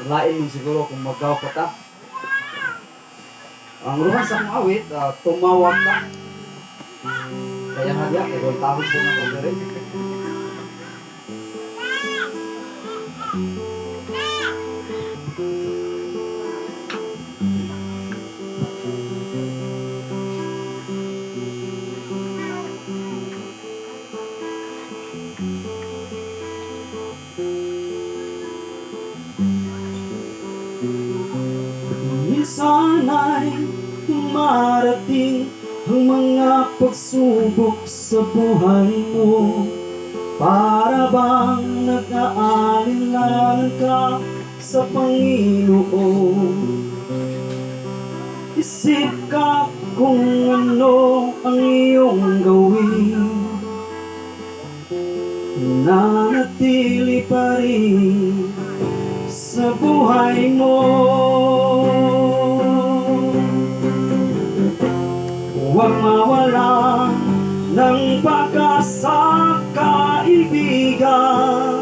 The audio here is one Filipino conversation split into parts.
lain mo siguro kung magaw pa ta. Ang ruhan sa kong awit, tumawag ka. Kaya nga diya, kaya tahon po ng pagdarin. Minsan ay dumarating ang mga pagsubok sa buhay mo. Para bang nag-aalinlangan ka sa Panginoon. Isip ka kung ano ang iyong gawin. Nanatili pa rin sa buhay mo. Huwag mawalan ng pag-asa, kaibigan.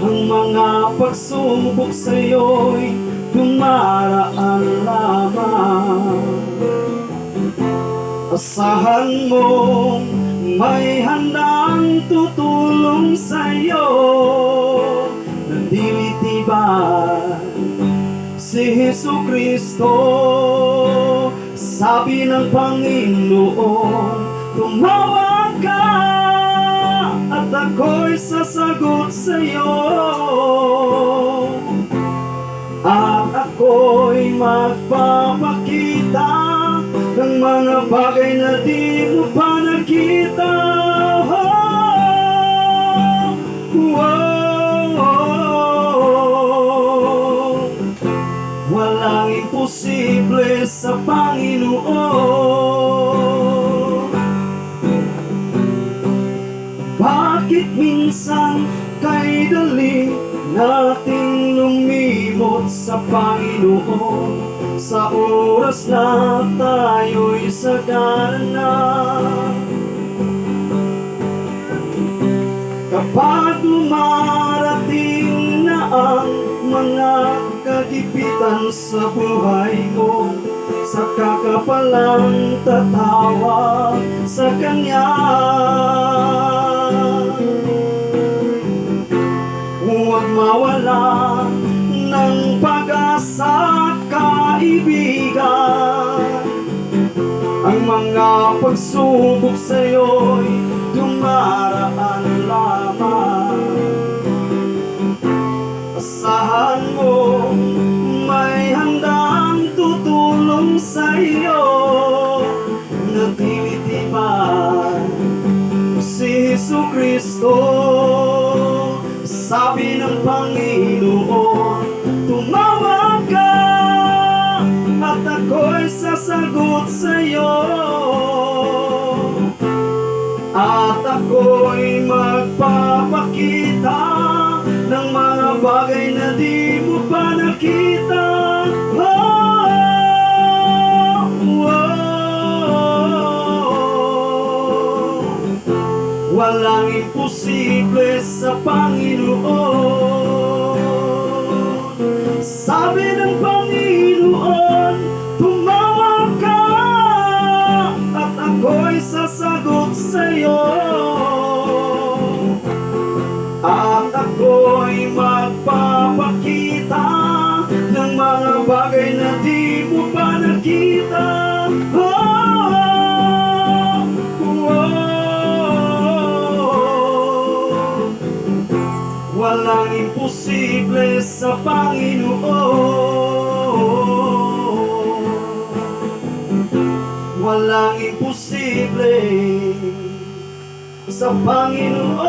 Ang mga pagsubok sa'yo'y dumaraan lamang. Asahan mong may handang tutulong sa'yo. Nandilitiban si Jesucristo. Sabi ng Panginoon, tumawag ka at ako'y sasagot sa'yo. At ako'y magpapakita ng mga bagay na di mo pa nakita. Walang imposible sa Panginoon. Bakit minsan kay dali nating lumimot sa Panginoon, sa oras na tayo'y sagana na? Kapag lumarating na ang mga kagipitan sa buhay mo, saka ka palang tatawag sa Kanya. Huwag mawala ng pag-asa, kaibigan. Ang mga pagsubok sa'yo'y dumaraan lamang. Asahan mo may handang tutulong sa'yo. Nagtitibay si Jesucristo. Sabi ng Panginoon, tumawag ka at ako'y sasagot sa'yo. At ako'y magpapakita ng mga bagay na di mo pa nakita. Walang imposible sa Panginoon. Sabi ng Panginoon, tumawag ka at ako'y sasagot sa'yo. At ako'y magpapakita ng mga bagay na di mo pa nakita. Walang imposible sa Panginoon. Walang imposible sa Panginoon.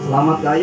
Salamat kayo.